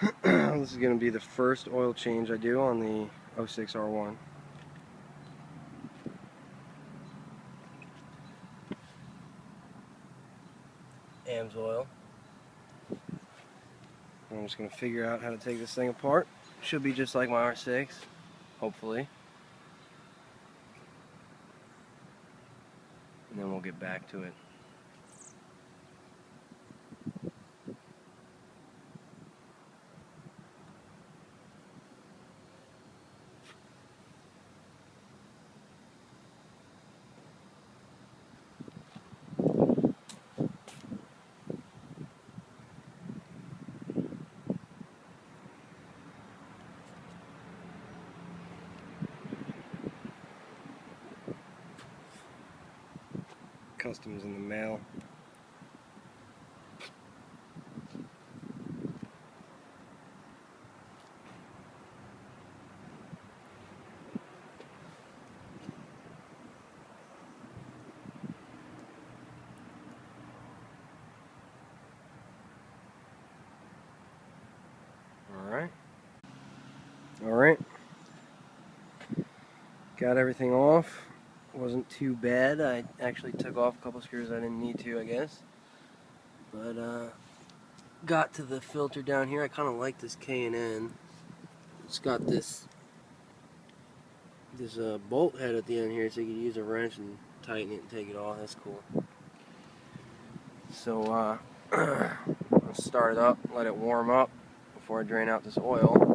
This is going to be the first oil change I do on the 06 R1. AMS oil. I'm just going to figure out how to take this thing apart. Should be just like my R6, hopefully. And then we'll get back to it. Customs in the mail. Alright. Got everything off. Wasn't too bad. I actually took off a couple screws I didn't need to, I guess. But got to the filter down here. I kind of like this K&N. It's got this bolt head at the end here, so you can use a wrench and tighten it and take it off. That's cool. So I'll start it up, let it warm up before I drain out this oil.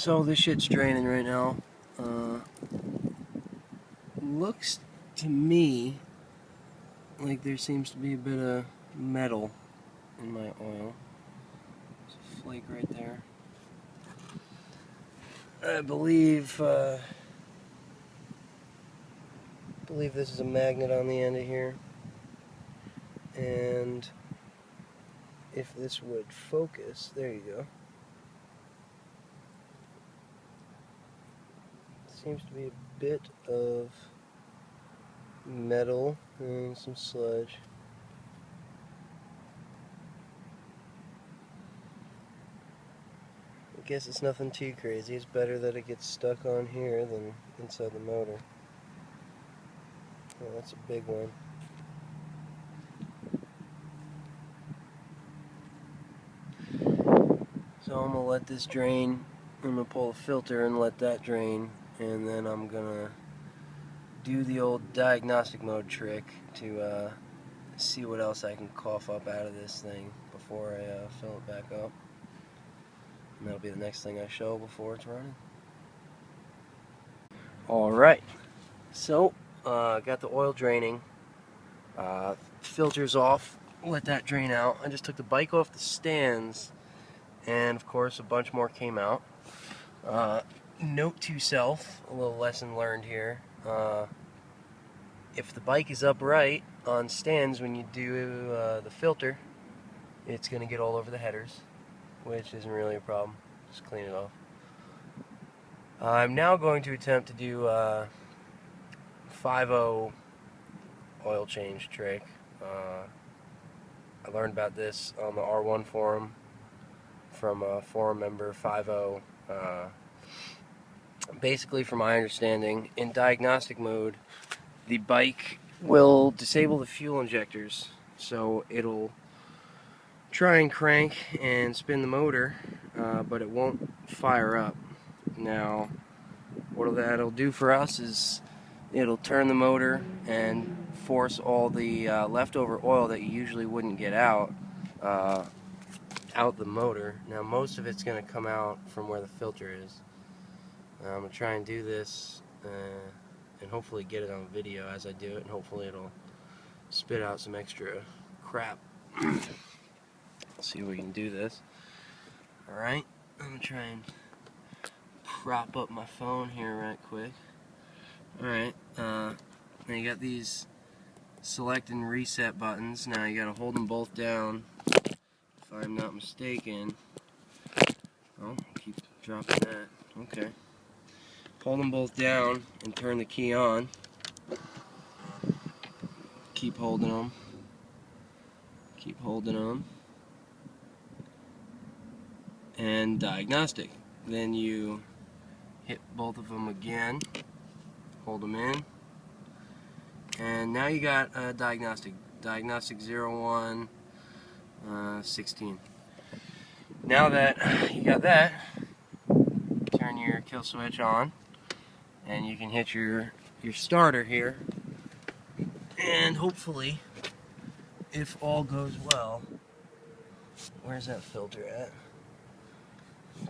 So this shit's draining right now. Looks to me like there seems to be a bit of metal in my oil. There's a flake right there. I believe this is a magnet on the end of here, and if this would focus, there you go. Seems to be a bit of metal and some sludge. I guess it's nothing too crazy. It's better that it gets stuck on here than inside the motor. Oh, that's a big one. So I'm going to let this drain. I'm going to pull the filter and let that drain, and then I'm going to do the old diagnostic mode trick to see what else I can cough up out of this thing before I fill it back up. And that'll be the next thing I show before it's running. Alright, so got the oil draining, filter's off, let that drain out. I just took the bike off the stands, and of course a bunch more came out. Note to self, a little lesson learned here. If the bike is upright on stands when you do the filter, it's going to get all over the headers, which isn't really a problem. Just clean it off. I'm now going to attempt to do 5.0 oil change trick. I learned about this on the R1 forum from a forum member, 5.0. Basically, from my understanding, in diagnostic mode, the bike will disable the fuel injectors, so it'll try and crank and spin the motor, but it won't fire up. Now, what that'll do for us is it'll turn the motor and force all the leftover oil that you usually wouldn't get out the motor. Now, most of it's going to come out from where the filter is. I'm going to try and do this and hopefully get it on video as I do it, and hopefully it'll spit out some extra crap. Let's see if we can do this. Alright, I'm going to try and prop up my phone here right quick. Alright, now you got these select and reset buttons. Now you got to hold them both down, if I'm not mistaken. Oh, keep dropping that. Okay. Hold them both down and turn the key on. Keep holding them. Keep holding them. And diagnostic. Then you hit both of them again. Hold them in. And now you got diagnostic. Diagnostic 01, 16. Now that you got that, turn your kill switch on. And you can hit your starter here, and hopefully, if all goes well, where's that filter at?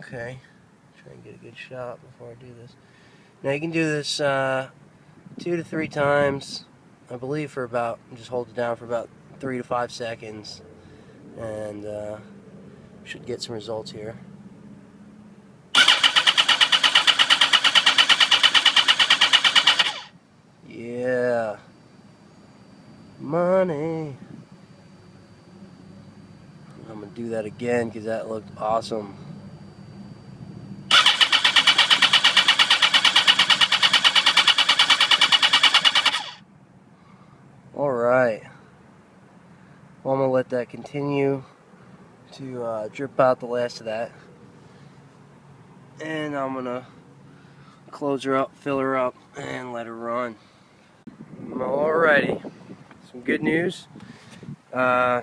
Okay, try and get a good shot before I do this. Now you can do this 2 to 3 times, I believe, for about, just hold it down for about 3 to 5 seconds, and should get some results here. Yeah. Money. I'm going to do that again because that looked awesome. Alright. Well, I'm going to let that continue to drip out the last of that. And I'm going to close her up, fill her up, and let her run. Alrighty, some good news. I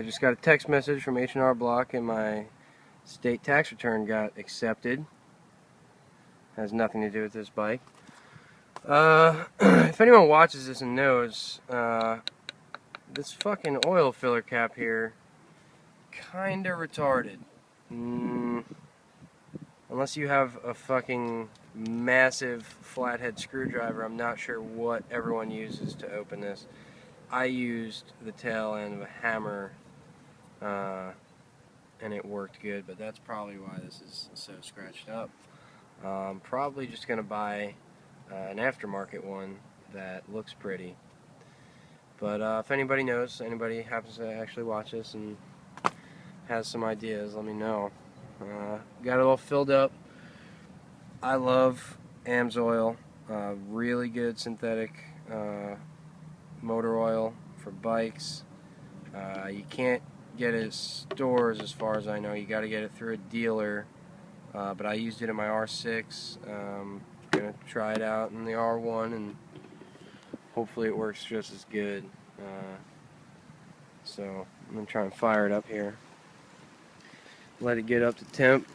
just got a text message from H&R Block, and my state tax return got accepted. Has nothing to do with this bike. If anyone watches this and knows, this fucking oil filler cap here, kinda retarded. I'm unless you have a fucking massive flathead screwdriver, I'm not sure what everyone uses to open this. I used the tail end of a hammer, and it worked good, but that's probably why this is so scratched up. Probably just going to buy an aftermarket one that looks pretty. But if anybody knows, anybody happens to actually watch this and has some ideas, let me know. Got it all filled up. I love AMSOIL, really good synthetic motor oil for bikes. You can't get it at stores as far as I know. You got to get it through a dealer. But I used it in my R6. Gonna try it out in the R1 and hopefully it works just as good. So I'm gonna try and fire it up here. Let it get up to temp.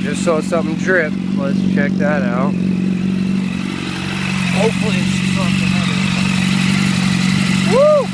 Just saw something drip. Let's check that out. Hopefully it's something other. Woo!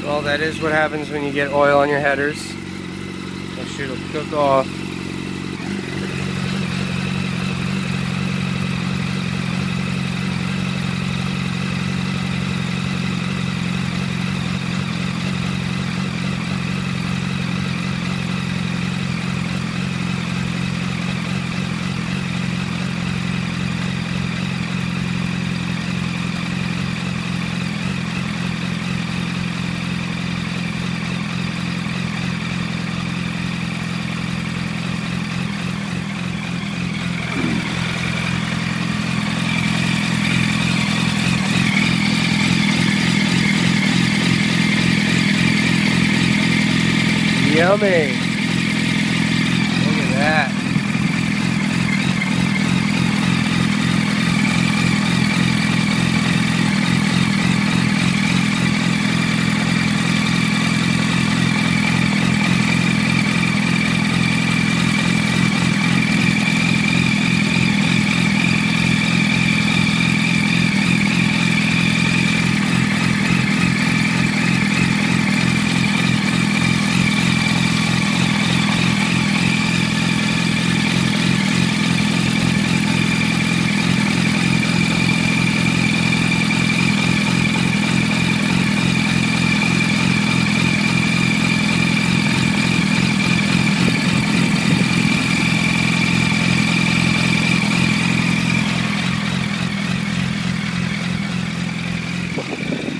Well, that is what happens when you get oil on your headers. That shit will cook off. Yummy! Look at that.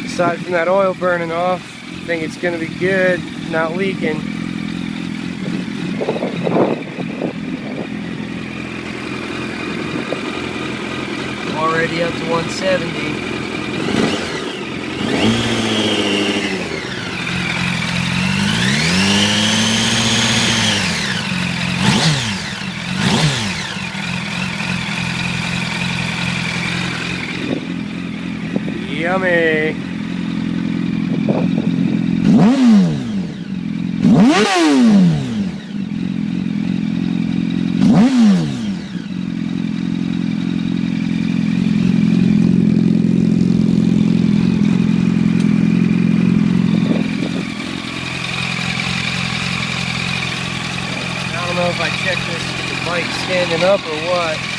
Aside from that oil burning off, I think it's going to be good, not leaking. Already up to 170. Yummy! standing up or what?